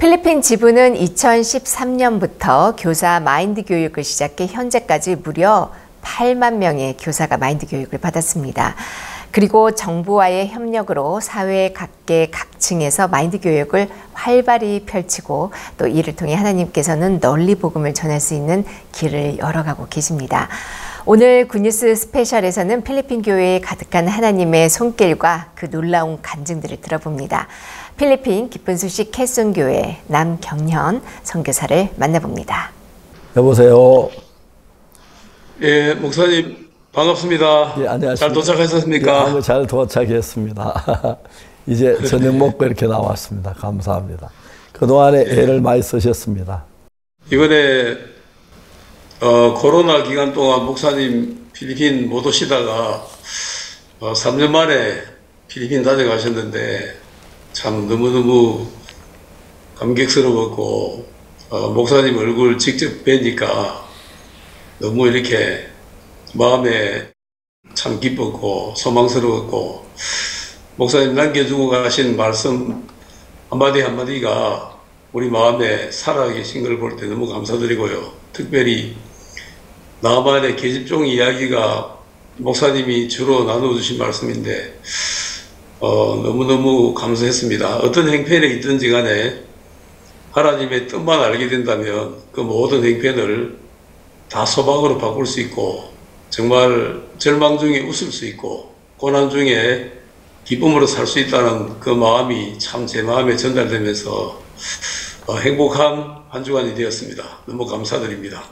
필리핀 지부는 2013년부터 교사 마인드 교육을 시작해 현재까지 무려 8만 명의 교사가 마인드 교육을 받았습니다. 그리고 정부와의 협력으로 사회 각계 각층에서 마인드 교육을 활발히 펼치고 또 이를 통해 하나님께서는 널리 복음을 전할 수 있는 길을 열어가고 계십니다. 오늘 굿뉴스 스페셜에서는 필리핀 교회에 가득한 하나님의 손길과 그 놀라운 간증들을 들어봅니다. 필리핀 기쁜 소식 캐손교회 남경현 선교사를 만나봅니다. 여보세요. 예, 목사님 반갑습니다. 예, 안녕하십니까. 잘 도착하셨습니까? 예, 잘 도착했습니다. 이제 저녁 먹고 이렇게 나왔습니다. 감사합니다. 그동안에 애를 많이 쓰셨습니다. 이번에 코로나 기간 동안 목사님 필리핀 못 오시다가 3년 만에 필리핀 다녀가셨는데 참 너무너무 감격스러웠고 목사님 얼굴 직접 뵈니까 너무 이렇게 마음에 참 기뻤고 소망스러웠고 목사님 남겨주고 가신 말씀 한마디 한마디가 우리 마음에 살아계신 걸 볼 때 너무 감사드리고요. 특별히 나만의 계집종 이야기가 목사님이 주로 나눠주신 말씀인데 너무너무 감사했습니다. 어떤 행편에 있든지 간에 하나님의 뜻만 알게 된다면 그 모든 행편을 다 소망으로 바꿀 수 있고 정말 절망 중에 웃을 수 있고 고난 중에 기쁨으로 살 수 있다는 그 마음이 참 제 마음에 전달되면서 행복한 한 주간이 되었습니다. 너무 감사드립니다.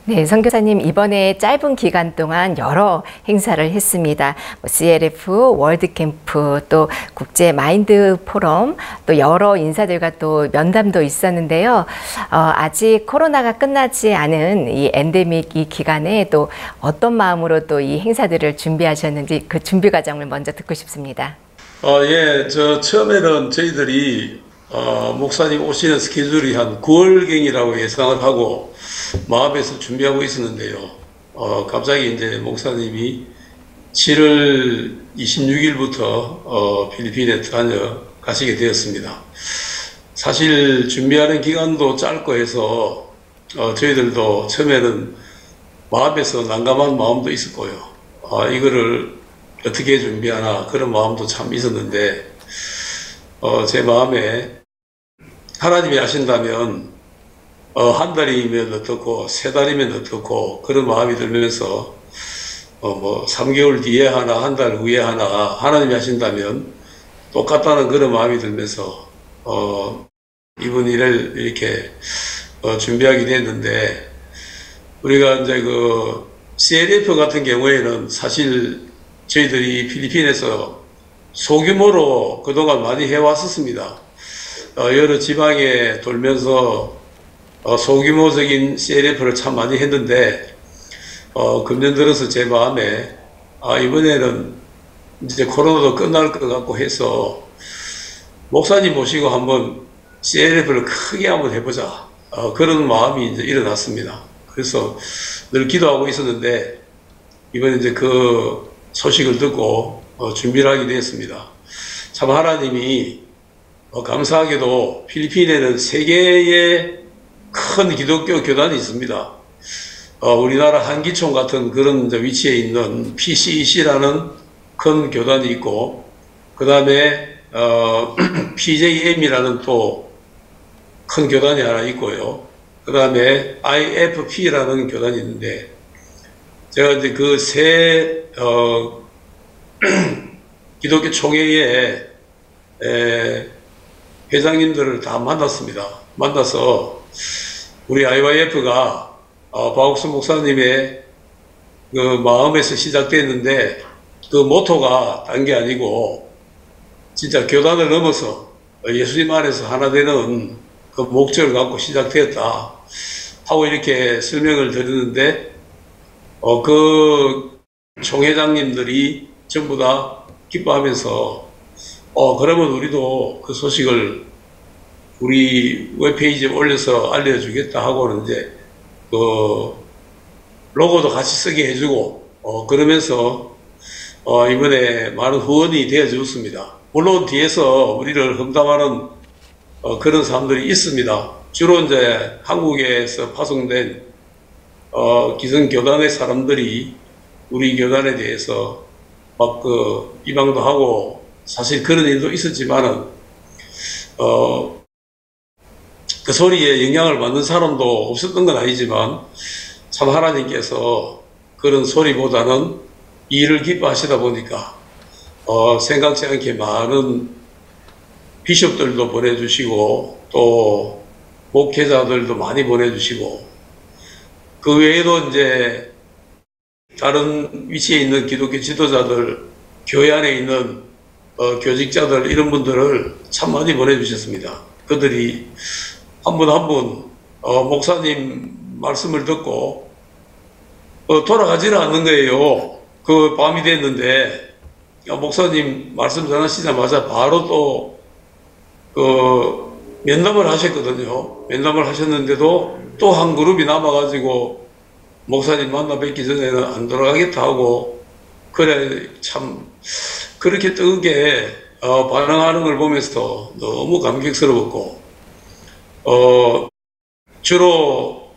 네, 선교사님 이번에 짧은 기간 동안 여러 행사를 했습니다. CLF 월드캠프 또 국제 마인드 포럼 또 여러 인사들과 또 면담도 있었는데요. 아직 코로나가 끝나지 않은 이 엔데믹 이 기간에 또 어떤 마음으로 또 이 행사들을 준비하셨는지 그 준비 과정을 먼저 듣고 싶습니다. 예, 처음에는 저희들이 목사님 오시는 스케줄이 한 9월경이라고 예상을 하고 마음에서 준비하고 있었는데요. 갑자기 이제 목사님이 7월 26일부터 필리핀에 다녀가시게 되었습니다. 사실 준비하는 기간도 짧고 해서 저희들도 처음에는 마음에서 난감한 마음도 있었고요. 이거를 어떻게 준비하나 그런 마음도 참 있었는데 제 마음에 하나님이 하신다면 한 달이면 어떻고 세 달이면 어떻고 그런 마음이 들면서 뭐 3개월 뒤에 하나 한 달 후에 하나 하나님이 하신다면 똑같다는 그런 마음이 들면서 이번 일을 이렇게 준비하게 됐는데 우리가 이제 그 CLF 같은 경우에는 사실 저희들이 필리핀에서 소규모로 그동안 많이 해왔었습니다. 여러 지방에 돌면서 소규모적인 CLF를 참 많이 했는데 금년 들어서 제 마음에 이번에는 이제 코로나도 끝날 것 같고 해서 목사님 모시고 한번 CLF를 크게 한번 해보자 그런 마음이 이제 일어났습니다. 그래서 늘 기도하고 있었는데 이번에 이제 그 소식을 듣고 준비를 하게 되었습니다. 참 하나님이 감사하게도 필리핀에는 3개의 큰 기독교 교단이 있습니다. 우리나라 한기총 같은 그런 위치에 있는 PCEC라는 큰 교단이 있고 그 다음에 PJM이라는 또 큰 교단이 하나 있고요. 그 다음에 IFP라는 교단이 있는데 제가 이제 그 세 기독교 총회의 회장님들을 다 만났습니다. 만나서 우리 IYF가 박옥순 목사님의 그 마음에서 시작됐는데 그 모토가 딴 게 아니고 진짜 교단을 넘어서 예수님 안에서 하나 되는 그 목적을 갖고 시작되었다 하고 이렇게 설명을 드리는데 그 총회장님들이 전부 다 기뻐하면서 그러면 우리도 그 소식을 우리 웹페이지에 올려서 알려주겠다 하고는 이제 그 로고도 같이 쓰게 해주고 그러면서 이번에 많은 후원이 되어 주었습니다. 물론 뒤에서 우리를 험담하는 그런 사람들이 있습니다. 주로 이제 한국에서 파송된 기성 교단의 사람들이 우리 교단에 대해서 막 비방도 하고 사실 그런 일도 있었지만은 그 소리에 영향을 받는 사람도 없었던 건 아니지만 참 하나님께서 그런 소리보다는 이 일을 기뻐하시다 보니까 생각지 않게 많은 비숍들도 보내주시고 또 목회자들도 많이 보내주시고 그 외에도 이제 다른 위치에 있는 기독교 지도자들, 교회 안에 있는 교직자들 이런 분들을 참 많이 보내주셨습니다. 그들이 한 분 한 분 목사님 말씀을 듣고 돌아가지를 않는 거예요. 그 밤이 됐는데 목사님 말씀 전하시자마자 바로 또 면담을 하셨거든요. 면담을 하셨는데도 또 한 그룹이 남아가지고 목사님 만나 뵙기 전에는 안 돌아가겠다 하고 그래 참 그렇게 뜨겁게 반응하는 걸 보면서 너무 감격스러웠고 주로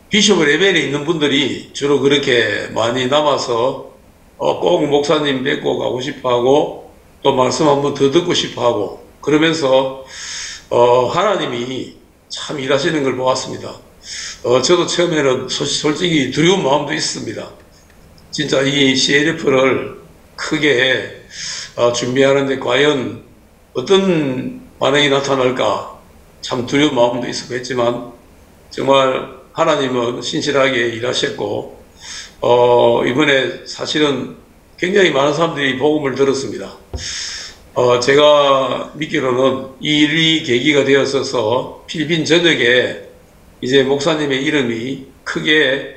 비숍 레벨에 있는 분들이 주로 그렇게 많이 남아서 꼭 목사님 뵙고 가고 싶어하고 또 말씀 한번 더 듣고 싶어하고 그러면서 하나님이 참 일하시는 걸 보았습니다. 저도 처음에는 솔직히 두려운 마음도 있습니다. 진짜 이 CLF를 크게 준비하는데 과연 어떤 반응이 나타날까 참 두려운 마음도 있었고 했지만 정말 하나님은 신실하게 일하셨고 이번에 사실은 굉장히 많은 사람들이 복음을 들었습니다. 제가 믿기로는 이 일이 계기가 되었어서 필리핀 전역에 이제 목사님의 이름이 크게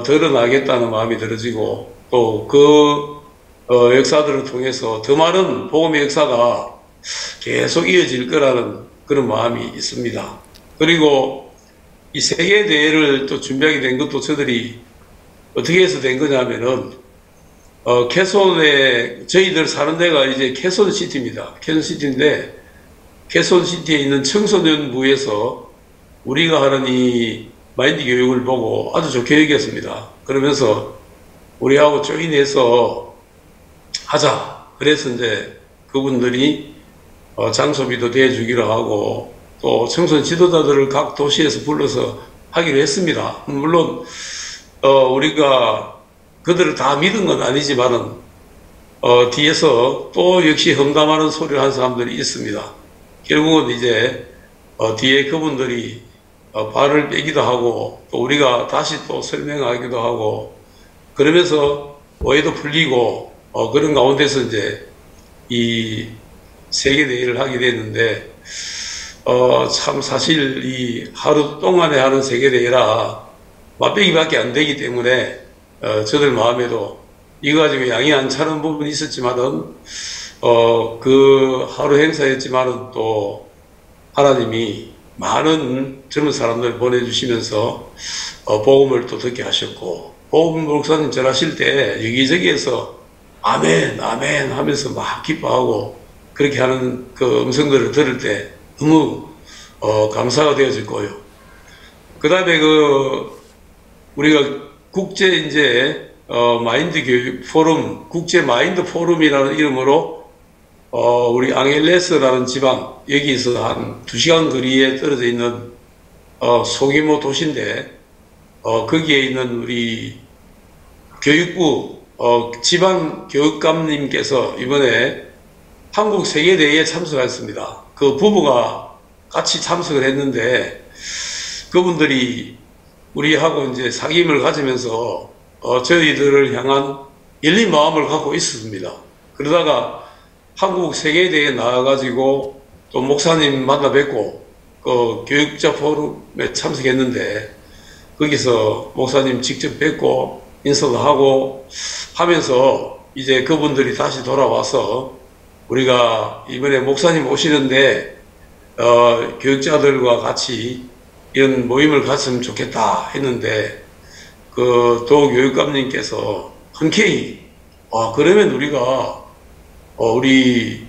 드러나겠다는 마음이 들어지고 또 그 역사들을 통해서 더 많은 복음의 역사가 계속 이어질 거라는 그런 마음이 있습니다. 그리고 이 세계대회를 또 준비하게 된 것도 저들이 어떻게 해서 된 거냐면은 캐손에 저희들 사는 데가 이제 캐손시티입니다. 캐손시티인데 캐손시티에 있는 청소년부에서 우리가 하는 이 마인드 교육을 보고 아주 좋게 여겼습니다. 그러면서 우리하고 조인해서 하자. 그래서 이제 그분들이 장소비도 대주기로 하고 또 청소년 지도자들을 각 도시에서 불러서 하기로 했습니다. 물론 우리가 그들을 다 믿은 건 아니지만은 뒤에서 또 역시 험담하는 소리를 한 사람들이 있습니다. 결국은 이제 뒤에 그분들이 발을 빼기도 하고 또 우리가 다시 또 설명하기도 하고 그러면서 오해도 풀리고 그런 가운데서 이제 이 세계대회를 하게 됐는데 참 사실 이 하루 동안에 하는 세계대회라 맛배기밖에 안 되기 때문에 저들 마음에도 이거 가지고 양이 안 차는 부분이 있었지만은 그 하루 행사였지만은 또 하나님이 많은 젊은 사람들 보내주시면서 복음을 또 듣게 하셨고 복음 목사님 전하실 때 여기저기에서 아멘 아멘 하면서 막 기뻐하고 그렇게 하는 그 음성들을 들을 때 너무 감사가 되어질 거예요. 그 다음에 우리가 국제 이제 마인드 교육 포럼, 국제 마인드 포럼이라는 이름으로 우리 앙헬레스라는 지방 여기서 한 2시간 거리에 떨어져 있는 소규모 도시인데 거기에 있는 우리 교육부 지방 교육감님께서 이번에 한국 세계대회에 참석했습니다. 그 부부가 같이 참석을 했는데 그분들이 우리하고 이제 사귐을 가지면서 저희들을 향한 열린 마음을 갖고 있었습니다. 그러다가 한국 세계대회에 나와가지고 또 목사님 만나 뵙고 교육자 포럼에 참석했는데 거기서 목사님 직접 뵙고 인사도 하고 하면서 이제 그분들이 다시 돌아와서 우리가 이번에 목사님 오시는데 교육자들과 같이 이런 모임을 갔으면 좋겠다 했는데 그 도교육감님께서 흔쾌히 그러면 우리가 우리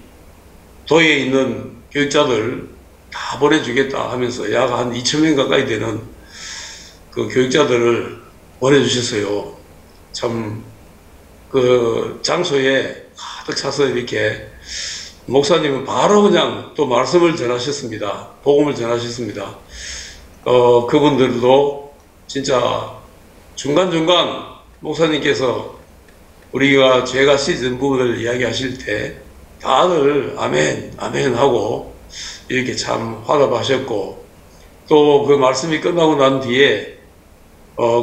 도에 있는 교육자들 다 보내주겠다 하면서 약 한 2,000명 가까이 되는 그 교육자들을 보내주셨어요. 참, 그 장소에 가득 차서 이렇게 목사님은 바로 그냥 또 말씀을 전하셨습니다. 복음을 전하셨습니다. 그분들도 진짜 중간중간 목사님께서 우리가 죄가 씻은 부분을 이야기하실 때 다들 아멘, 아멘 하고 이렇게 참 화답하셨고, 또 그 말씀이 끝나고 난 뒤에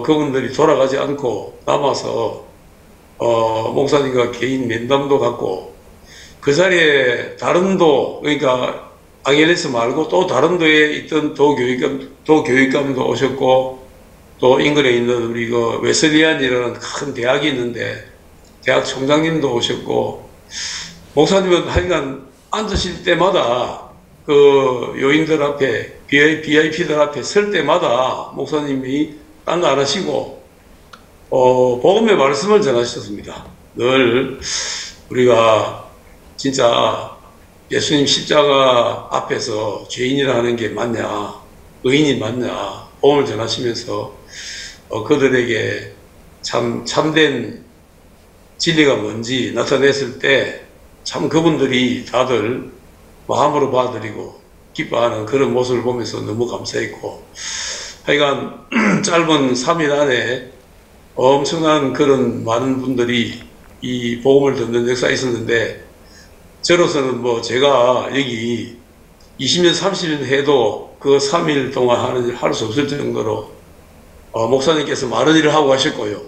그분들이 돌아가지 않고 남아서 목사님과 개인 면담도 갖고, 그 자리에 다른 도, 그러니까 앙헬레스 말고 또 다른 도에 있던 도교육감도 오셨고, 또 잉글에 있는 우리 그 웨슬리안이라는 큰 대학이 있는데 대학 총장님도 오셨고, 목사님은 하여간 앉으실 때마다 그 요인들 앞에, VIP들 앞에 설 때마다 목사님이 딴 거 안 하시고 복음의 말씀을 전하셨습니다. 늘 우리가 진짜 예수님 십자가 앞에서 죄인이라 하는 게 맞냐, 의인이 맞냐, 복음을 전하시면서 그들에게 참된 진리가 뭔지 나타냈을 때 참 그분들이 다들 마음으로 봐드리고 기뻐하는 그런 모습을 보면서 너무 감사했고, 하여간 짧은 3일 안에 엄청난 그런 많은 분들이 이 복음을 듣는 역사가 있었는데, 저로서는 뭐 제가 여기 20년 30년 해도 그 3일 동안 하는 일 할 수 없을 정도로 목사님께서 많은 일을 하고 가셨고요.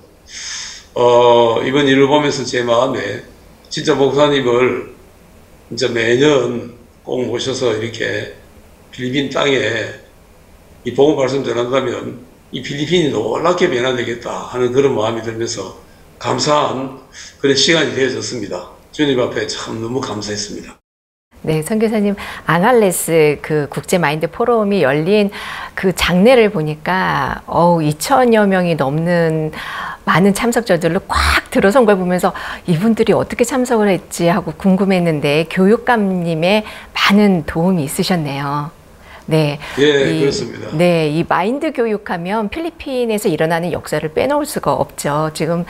이번 일을 보면서 제 마음에 진짜 목사님을 진짜 매년 꼭 모셔서 이렇게 필리핀 땅에 이 복음 말씀 전한다면 이 필리핀이 놀랍게 변화되겠다 하는 그런 마음이 들면서 감사한 그런 시간이 되어졌습니다. 주님 앞에 참 너무 감사했습니다. 네, 선교사님, 앙할레스 그 국제 마인드 포럼이 열린 그 장례를 보니까 2,000여 명이 넘는 많은 참석자들로 꽉 들어선 걸 보면서 이분들이 어떻게 참석을 했지 하고 궁금했는데 교육감님의 많은 도움이 있으셨네요. 네, 그렇습니다. 네, 이 마인드 교육하면 필리핀에서 일어나는 역사를 빼놓을 수가 없죠. 지금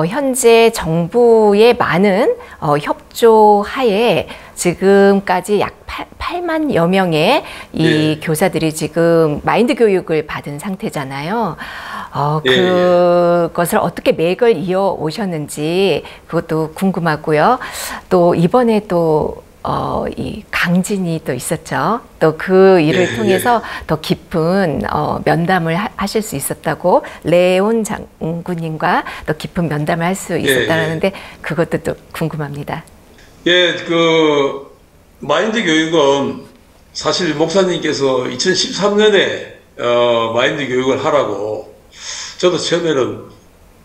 현재 정부의 많은 협조하에 지금까지 약 8만여 명의 이 교사들이 지금 마인드 교육을 받은 상태잖아요. 그것을 어떻게 맥을 이어 오셨는지 그것도 궁금하고요. 또 이번에 또 이 강진이 또 있었죠. 또 그 일을 통해서 더 깊은 면담을 하실 수 있었다고, 레온 장군님과 더 깊은 면담을 할 수 있었다는데 그것도 또 궁금합니다. 그 마인드 교육은 사실 목사님께서 2013년에 마인드 교육을 하라고, 저도 처음에는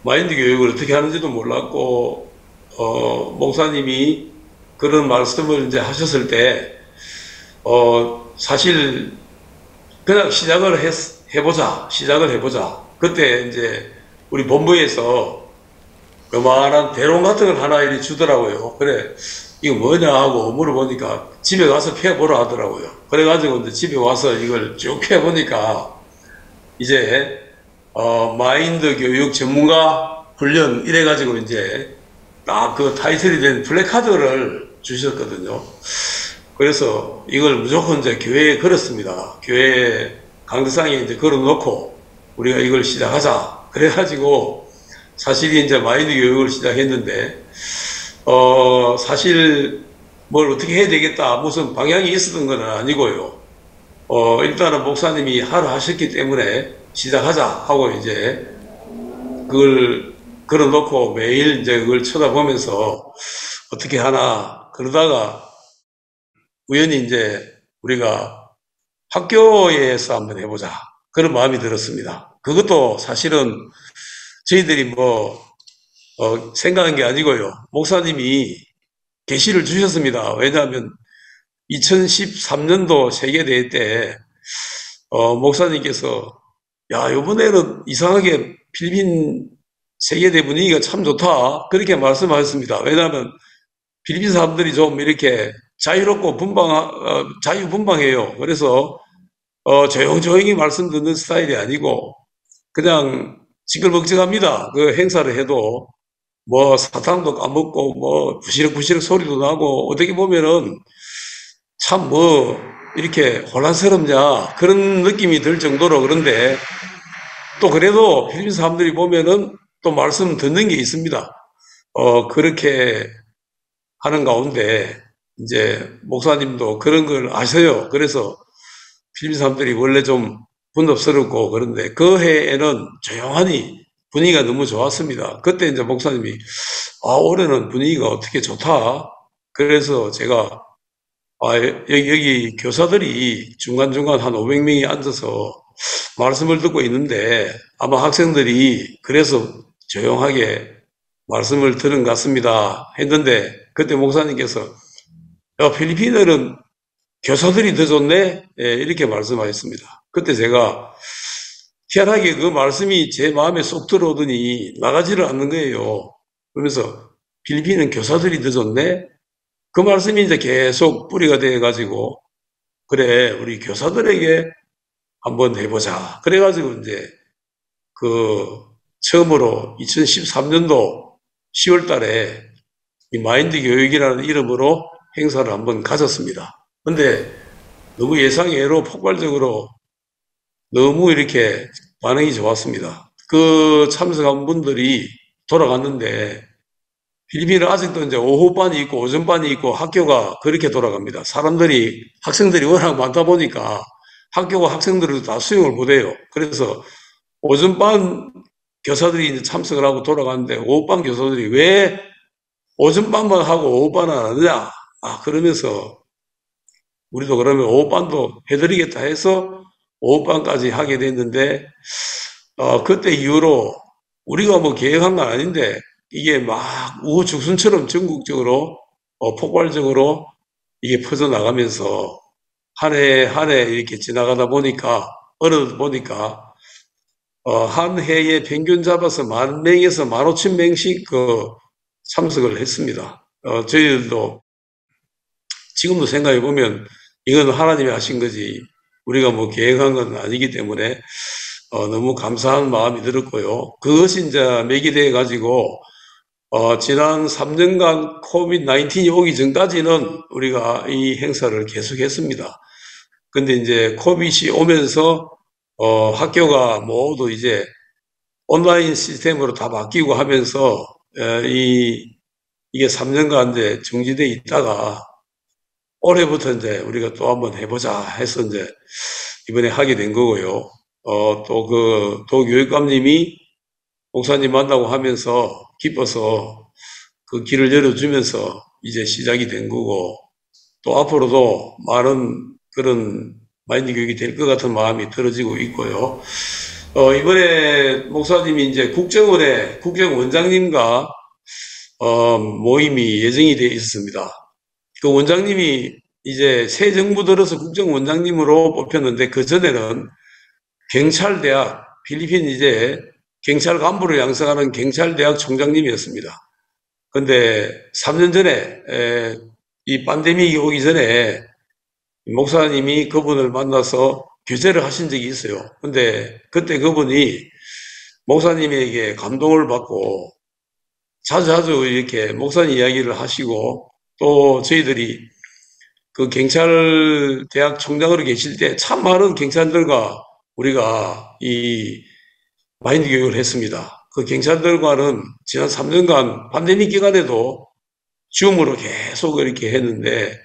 마인드 교육을 어떻게 하는지도 몰랐고, 목사님이 그런 말씀을 이제 하셨을 때, 사실, 그냥 시작을 해보자. 그때 이제 우리 본부에서 요만한 대롱 같은 걸 하나 이렇게 주더라고요. 그래, 이거 뭐냐 하고 물어보니까 집에 가서 펴보라 하더라고요. 그래가지고 이제 집에 와서 이걸 쭉 펴보니까 이제, 마인드 교육 전문가 훈련 이래가지고 이제 딱 그 타이틀이 된 플래카드를 주셨거든요. 그래서 이걸 무조건 이제 교회에 걸었습니다. 교회 강대상에 이제 걸어놓고 우리가 이걸 시작하자. 그래가지고 사실 이제 마인드 교육을 시작했는데, 사실 뭘 어떻게 해야 되겠다, 무슨 방향이 있었던 건 아니고요. 일단은 목사님이 하라 하셨기 때문에 시작하자 하고 이제 그걸 걸어놓고 매일 이제 그걸 쳐다보면서 어떻게 하나, 그러다가 우연히 이제 우리가 학교에서 한번 해보자, 그런 마음이 들었습니다. 그것도 사실은 저희들이 생각한 게 아니고요. 목사님이 계시를 주셨습니다. 왜냐하면 2013년도 세계대회 때 목사님께서 이번에는 이상하게 필리핀 세계대 분위기가 참 좋다, 그렇게 말씀하셨습니다. 왜냐하면 필리핀 사람들이 좀 이렇게 자유롭고 자유분방해요. 그래서 조용조용히 말씀 듣는 스타일이 아니고 그냥 시끌벅적합니다. 그 행사를 해도 뭐 사탕도 까먹고 뭐 부시럭부시럭 소리도 나고 어떻게 보면은 참 뭐 이렇게 혼란스럽냐 그런 느낌이 들 정도로. 그런데 또 그래도 필리핀 사람들이 보면은 또 말씀 듣는 게 있습니다. 그렇게 하는 가운데 이제 목사님도 그런 걸 아셔요. 그래서 필리핀 사람들이 원래 좀 분업스럽고 그런데 그 해에는 조용하니 분위기가 너무 좋았습니다. 그때 이제 목사님이 올해는 분위기가 어떻게 좋다. 그래서 제가 여기 교사들이 중간중간 한 500명이 앉아서 말씀을 듣고 있는데 아마 학생들이 그래서 조용하게 말씀을 들은 것 같습니다 했는데 그때 목사님께서 필리핀어는 교사들이 더 좋네? 이렇게 말씀하셨습니다. 그때 제가 희한하게 그 말씀이 제 마음에 쏙 들어오더니 나가지를 않는 거예요. 그러면서 필리핀은 교사들이 더 좋네? 그 말씀이 이제 계속 뿌리가 돼가지고 그래 우리 교사들에게 한번 해보자. 그래가지고 이제 그 처음으로 2013년도 10월 달에 이 마인드 교육이라는 이름으로 행사를 한번 가졌습니다. 근데 너무 예상외로 폭발적으로 너무 이렇게 반응이 좋았습니다. 그 참석한 분들이 돌아갔는데 필리핀은 아직도 이제 오후반이 있고 오전반이 있고 학교가 그렇게 돌아갑니다. 학생들이 워낙 많다 보니까 학교가 학생들을 다 수용을 못해요. 그래서 오전반 교사들이 이제 참석을 하고 돌아가는데 오후반 교사들이 왜 오전반만 하고 오후반은 안 하느냐? 그러면서 우리도 그러면 오후반도 해드리겠다 해서 오후반까지 하게 됐는데 그때 이후로 우리가 뭐 계획한 건 아닌데 이게 막 우후죽순처럼 전국적으로 폭발적으로 이게 퍼져나가면서 한 해 한 해 이렇게 지나가다 보니까 어느 보니까 한 해에 평균 잡아서 10,000명에서 15,000명씩 참석을 했습니다. 저희들도 지금도 생각해 보면 이건 하나님이 하신 거지 우리가 뭐 계획한 건 아니기 때문에 너무 감사한 마음이 들었고요. 그것이 이제 매기돼 가지고 지난 3년간 코비드-19이 오기 전까지는 우리가 이 행사를 계속했습니다. 근데 이제 코비드이 오면서 학교가 모두 이제 온라인 시스템으로 다 바뀌고 하면서 이게 3년간 이제 중지돼 있다가 올해부터 이제 우리가 또 한번 해보자 해서 이제 이번에 하게 된 거고요. 또 그 도교육감님이 목사님 만나고 하면서 기뻐서 그 길을 열어주면서 이제 시작이 된 거고 또 앞으로도 많은 그런 마인드 교육이 될 것 같은 마음이 들어지고 있고요. 이번에 목사님이 이제 국정원장님과 모임이 예정이 되어 있었습니다. 그 원장님이 이제 새 정부 들어서 국정원장님으로 뽑혔는데 그 전에는 경찰대학 필리핀 이제 경찰 간부를 양성하는 경찰대학 총장님이었습니다. 근데 3년 전에 이 팬데믹이 오기 전에 목사님이 그분을 만나서 교제를 하신 적이 있어요. 근데 그때 그분이 목사님에게 감동을 받고 자주 이렇게 목사님 이야기를 하시고 또 저희들이 그 경찰대학 총장으로 계실 때 참 많은 경찰들과 우리가 이 마인드 교육을 했습니다. 그 경찰들과는 지난 3년간 팬데믹 기간에도 줌으로 계속 이렇게 했는데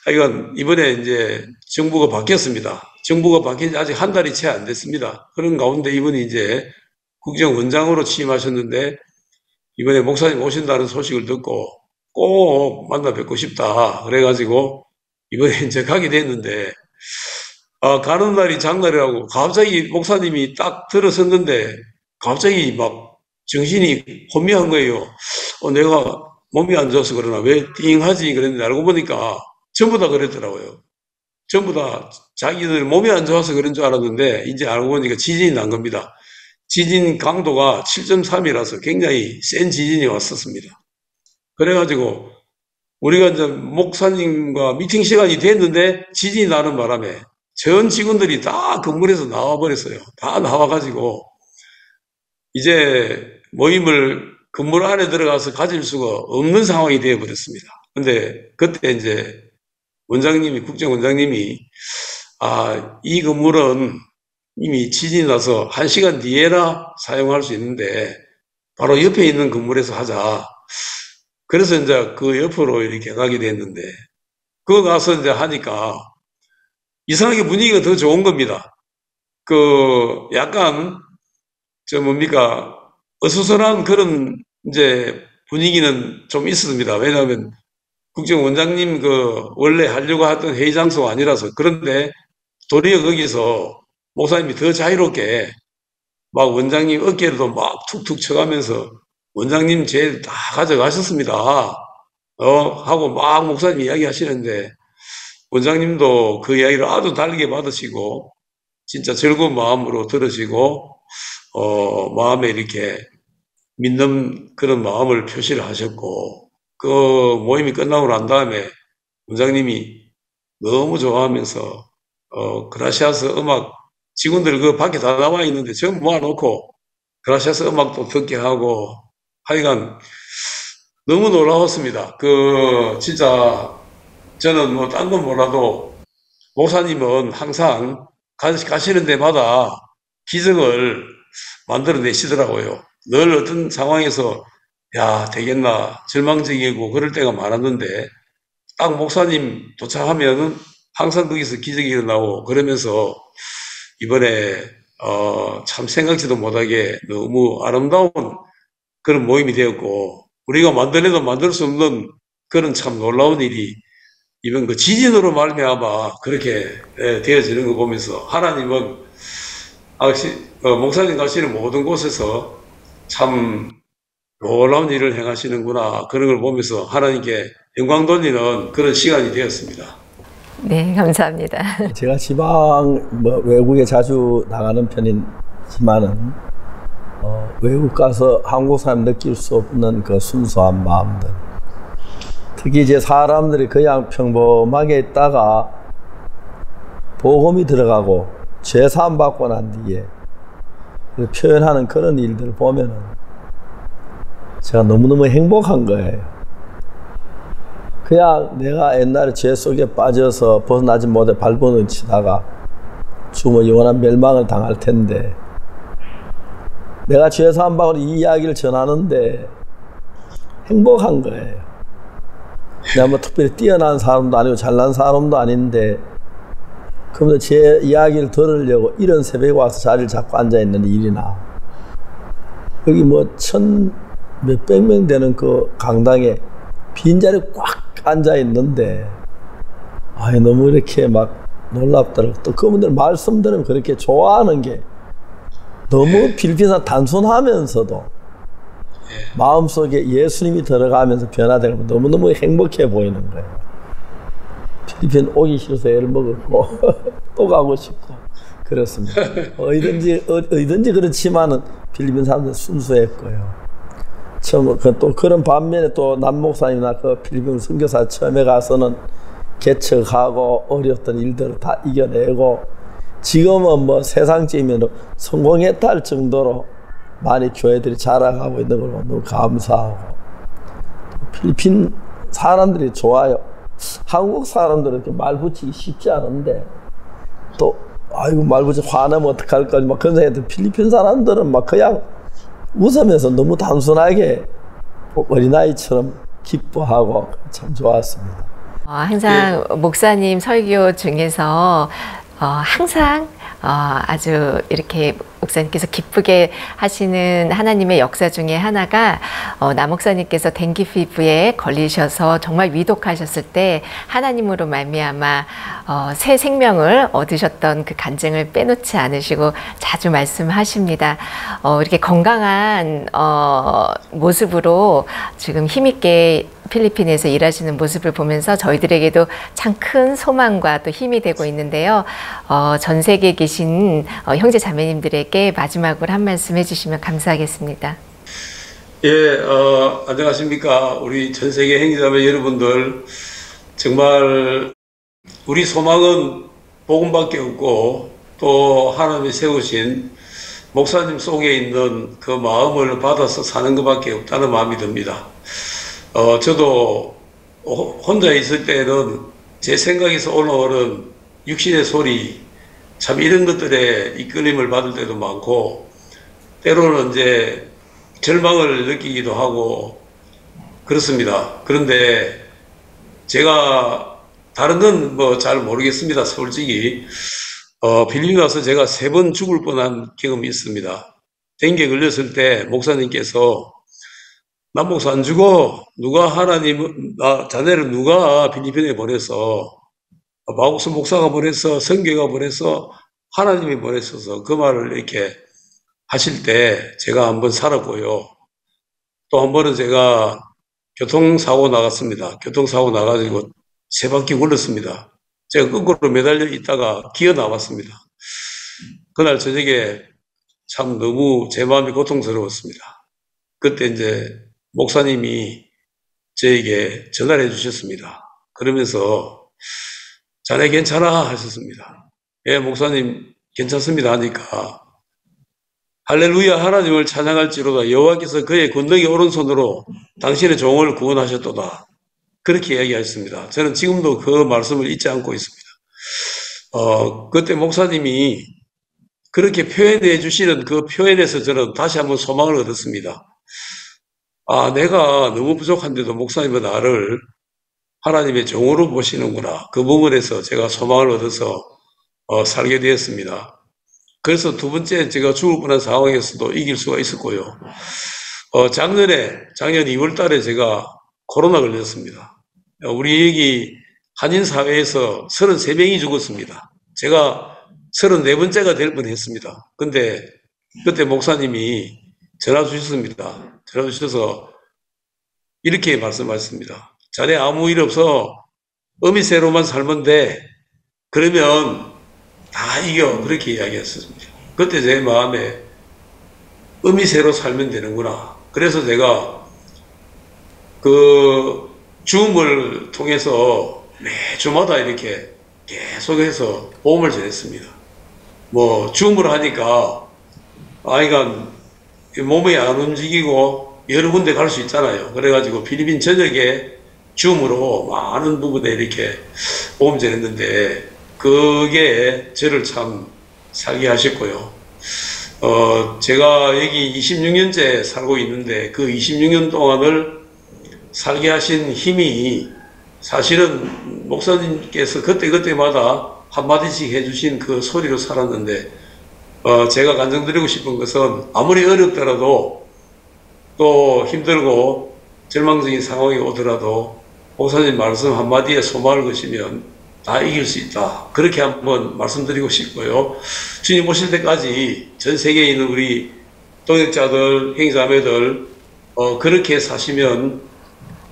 하여간 이번에 이제 정부가 바뀌었습니다. 정부가 바뀐 지 아직 한 달이 채 안 됐습니다. 그런 가운데 이분이 이제 국정원장으로 취임하셨는데 이번에 목사님 오신다는 소식을 듣고 꼭 만나 뵙고 싶다. 그래가지고 이번에 이제 가게 됐는데 가는 날이 장날이라고 갑자기 목사님이 딱 들어섰는데 갑자기 막 정신이 혼미한 거예요. 내가 몸이 안 좋아서 그러나 왜 띵하지 그랬는데 알고 보니까 전부 다 그랬더라고요. 전부 다 자기들 몸이 안 좋아서 그런 줄 알았는데 이제 알고 보니까 지진이 난 겁니다. 지진 강도가 7.3이라서 굉장히 센 지진이 왔었습니다. 그래가지고 우리가 이제 목사님과 미팅 시간이 됐는데 지진이 나는 바람에 전 직원들이 다 건물에서 나와버렸어요. 다 나와가지고 이제 모임을 건물 안에 들어가서 가질 수가 없는 상황이 되어버렸습니다. 근데 그때 이제 원장님이, 국정원장님이, 이 건물은 이미 지진이 나서 1시간 뒤에나 사용할 수 있는데 바로 옆에 있는 건물에서 하자. 그래서 이제 그 옆으로 이렇게 가게 됐는데, 그거 가서 이제 하니까 이상하게 분위기가 더 좋은 겁니다. 약간, 어수선한 그런 이제 분위기는 좀 있었습니다. 왜냐하면 국정원장님 원래 하려고 하던 회의 장소가 아니라서. 그런데 도리어 거기서 목사님이 더 자유롭게 막 원장님 어깨로도 막 툭툭 쳐가면서 원장님 제일 다 가져가셨습니다. 하고 막 목사님 이야기 하시는데 원장님도 그 이야기를 아주 다르게 받으시고 진짜 즐거운 마음으로 들으시고 마음에 이렇게 믿는 그런 마음을 표시를 하셨고 그 모임이 끝나고 난 다음에 원장님이 너무 좋아하면서 그라시아스 음악 직원들 그 밖에 다 나와 있는데 전부 모아놓고 그라시아스 음악도 듣게 하고 하여간 너무 놀라웠습니다. 진짜 저는 뭐 딴 건 몰라도 목사님은 항상 가시는 데마다 기적을 만들어내시더라고요. 늘 어떤 상황에서 야 되겠나 절망적이고 그럴 때가 많았는데 딱 목사님 도착하면은 항상 거기서 기적이 일어나고 그러면서 이번에 참 생각지도 못하게 너무 아름다운 그런 모임이 되었고 우리가 만들어도 만들 수 없는 그런 참 놀라운 일이 이번 그 지진으로 말미암아 그렇게 되어지는 거 보면서 하나님은 목사님 가시는 모든 곳에서 참 놀라운 일을 행하시는구나 그런 걸 보면서 하나님께 영광 돌리는 그런 시간이 되었습니다. 네, 감사합니다. 제가 지방 외국에 자주 나가는 편이지만은 외국 가서 한국 사람 느낄 수 없는 그 순수한 마음들, 특히 이제 사람들이 그냥 평범하게 있다가 복음이 들어가고 죄 사함 받고 난 뒤에 표현하는 그런 일들을 보면은 제가 너무너무 행복한 거예요. 그냥 내가 옛날에 죄 속에 빠져서 벗어나지 못해 발버둥 치다가 죽으면 영원한 멸망을 당할 텐데 내가 죄 사함 받고 이 이야기를 전하는데 행복한 거예요. 내가 뭐 특별히 뛰어난 사람도 아니고 잘난 사람도 아닌데 그러면 제 이야기를 들으려고 이런 새벽에 와서 자리를 잡고 앉아있는 일이나 여기 뭐 몇백 명 되는 그 강당에 빈자리에 꽉 앉아있는데 너무 이렇게 막 놀랍더라고요. 또 그분들 말씀 들으면 그렇게 좋아하는 게 너무 필리핀에서 단순하면서도 마음속에 예수님이 들어가면서 변화되고 너무너무 행복해 보이는 거예요. 필리핀 오기 싫어서 애를 먹었고 또 가고 싶고 그렇습니다. 어디든지 그렇지만은 필리핀 사람들 순수했고요. 또 그런 반면에 또 남목사님이나 그 필리핀 선교사 처음에 가서는 개척하고 어려웠던 일들을 다 이겨내고 지금은 뭐 세상적이면 성공했다 할 정도로 많이 교회들이 자라가고 있는 걸 너무 감사하고 필리핀 사람들이 좋아요. 한국 사람들은 이렇게 말 붙이기 쉽지 않은데 또 말 붙이고 화내면 어떡할까 막 그런 생각인데 필리핀 사람들은 막 그냥 웃으면서 너무 단순하게 어린아이처럼 기뻐하고 참 좋았습니다. 항상 목사님 설교 중에서 항상 아주 이렇게 목사님께서 기쁘게 하시는 하나님의 역사 중에 하나가 남 목사님께서 댕기 피부에 걸리셔서 정말 위독하셨을 때 하나님으로 말미암아 새 생명을 얻으셨던 그 간증을 빼놓지 않으시고 자주 말씀하십니다. 이렇게 건강한 모습으로 지금 힘있게 필리핀에서 일하시는 모습을 보면서 저희들에게도 참 큰 소망과 또 힘이 되고 있는데요. 전 세계에 계신 형제 자매님들에게 마지막으로 한 말씀 해주시면 감사하겠습니다. 예, 안녕하십니까. 우리 전 세계 행자매 여러분들, 정말 우리 소망은 복음밖에 없고 또 하나님이 세우신 목사님 속에 있는 그 마음을 받아서 사는 것밖에 없다는 마음이 듭니다. 저도 혼자 있을 때는 제 생각에서 올라오는 육신의 소리, 참 이런 것들에 이끌림을 받을 때도 많고, 때로는 이제 절망을 느끼기도 하고 그렇습니다. 그런데 제가 다른 건 뭐 잘 모르겠습니다. 솔직히 빌리핀 가서 제가 3번 죽을 뻔한 경험이 있습니다. 댕기에 걸렸을 때 목사님께서 남 목사 안 죽어. 누가 자네를 누가 필리핀에 보냈어. 마국수 목사가 보냈어. 성교가 보냈어. 하나님이 보냈어서 그 말을 이렇게 하실 때 제가 한번 살았고요. 또 한 번은 제가 교통사고 나갔습니다. 교통사고 나가지고 3바퀴 굴렀습니다. 제가 거꾸로 매달려 있다가 기어 나왔습니다. 그날 저녁에 참 너무 제 마음이 고통스러웠습니다. 그때 이제 목사님이 저에게 전화를 해주셨습니다. 그러면서 자네 괜찮아 하셨습니다. 예, 목사님 괜찮습니다 하니까 할렐루야 하나님을 찬양할지로다 여호와께서 그의 권능의 오른손으로 당신의 종을 구원하셨도다. 그렇게 이야기하셨습니다. 저는 지금도 그 말씀을 잊지 않고 있습니다. 그때 목사님이 그렇게 표현해 주시는 그 표현에서 저는 다시 한번 소망을 얻었습니다. 내가 너무 부족한데도 목사님은 나를 하나님의 종으로 보시는구나. 그 부분에서 제가 소망을 얻어서 살게 되었습니다. 그래서 두 번째 제가 죽을 뻔한 상황에서도 이길 수가 있었고요. 작년 2월 달에 제가 코로나 걸렸습니다. 우리 여기 한인사회에서 33명이 죽었습니다. 제가 34번째가 될 뻔했습니다. 근데 그때 목사님이 전화 주셨습니다. 전화 주셔서 이렇게 말씀하셨습니다. 자네 아무 일 없어. 어미새로만 살면 돼. 그러면 다 이겨. 그렇게 이야기했습니다. 그때 제 마음에 어미새로 살면 되는구나. 그래서 제가 그 줌을 통해서 매주마다 이렇게 계속해서 보험을 전했습니다. 뭐 줌을 하니까 아이가 몸이 안 움직이고 여러 군데 갈 수 있잖아요. 그래가지고 필리핀 전역에 줌으로 많은 부분에 이렇게 보험 전했는데 그게 저를 참 살게 하셨고요. 제가 여기 26년째 살고 있는데 그 26년 동안을 살게 하신 힘이 사실은 목사님께서 그때마다 한마디씩 해주신 그 소리로 살았는데, 제가 간증드리고 싶은 것은 아무리 어렵더라도 또 힘들고 절망적인 상황이 오더라도 목사님 말씀 한마디에 소망을 거시면 다 이길 수 있다. 그렇게 한번 말씀드리고 싶고요. 주님 오실 때까지 전 세계에 있는 우리 동역자들, 행자매들 그렇게 사시면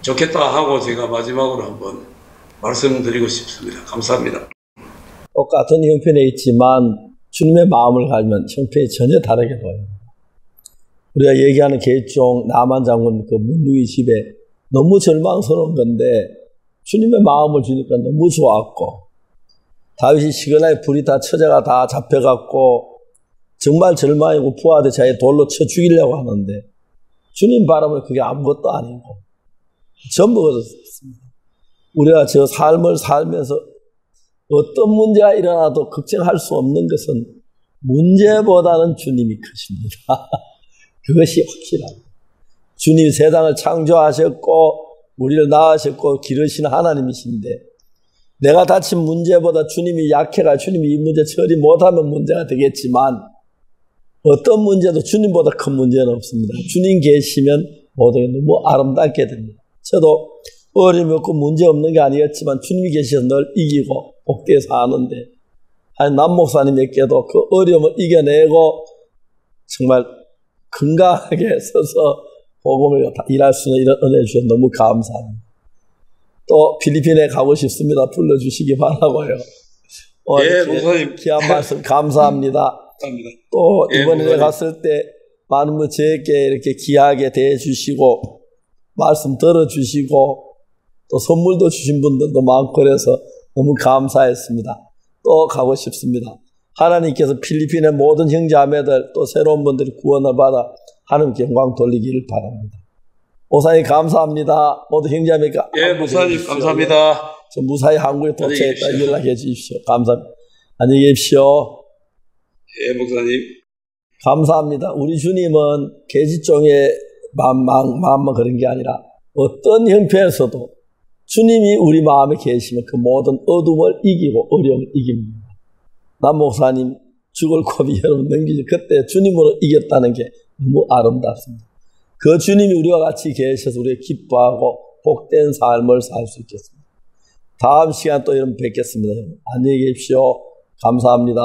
좋겠다 하고 제가 마지막으로 한번 말씀드리고 싶습니다. 감사합니다. 똑같은 형편에 있지만 주님의 마음을 가지면 형편이 전혀 다르게 보여요. 우리가 얘기하는 계종 나만 장군 그 문둥이 집에 너무 절망스러운 건데 주님의 마음을 주니까 너무 좋았고, 다윗이 시그나에 불이 다 처자가 다 잡혀갖고 정말 절망이고 부하들 자기 돌로 쳐 죽이려고 하는데 주님 바라보면 그게 아무것도 아니고 전부 그렇습니다. 우리가 저 삶을 살면서 어떤 문제가 일어나도 걱정할 수 없는 것은 문제보다는 주님이 크십니다. 그것이 확실합니다. 주님이 세상을 창조하셨고 우리를 낳으셨고 기르신 하나님이신데, 내가 다친 문제보다 주님이 약해가 주님이 이 문제 처리 못하면 문제가 되겠지만 어떤 문제도 주님보다 큰 문제는 없습니다. 주님 계시면 모든 게 너무 아름답게 됩니다. 저도 어려움이 없고 문제 없는 게 아니었지만 주님이 계셔서 늘 이기고 복되게 사는데, 남 목사님에게도 그 어려움을 이겨내고 정말 건강하게 서서 복음을 일할 수 있는 이런 은혜 주셔서 너무 감사합니다. 또 필리핀에 가고 싶습니다. 불러주시기 바라고요. 예, 목사님. 귀한 말씀 감사합니다. 감사합니다. 또 예, 이번에 목사님. 갔을 때 많은 분 저에게 이렇게 귀하게 대해주시고 말씀 들어주시고 또 선물도 주신 분들도 많고 그래서 너무 감사했습니다. 또 가고 싶습니다. 하나님께서 필리핀의 모든 형제자매들 또 새로운 분들이 구원을 받아 하나님께 영광 돌리기를 바랍니다. 목사님 감사합니다. 모두 형제자매가 예, 목사님 감사합니다. 저 무사히 한국에 도착했다 연락해 주십시오. 감사합니다. 안녕히 계십시오. 예, 목사님. 감사합니다. 우리 주님은 계집종의 마음만 그런 게 아니라 어떤 형편에서도 주님이 우리 마음에 계시면 그 모든 어둠을 이기고 어려움을 이깁니다. 남 목사님 죽을 고비 여러분 넘기지 그때 주님으로 이겼다는 게 너무 아름답습니다. 그 주님이 우리와 같이 계셔서 우리가 기뻐하고 복된 삶을 살 수 있겠습니다. 다음 시간 또 여러분 뵙겠습니다. 안녕히 계십시오. 감사합니다.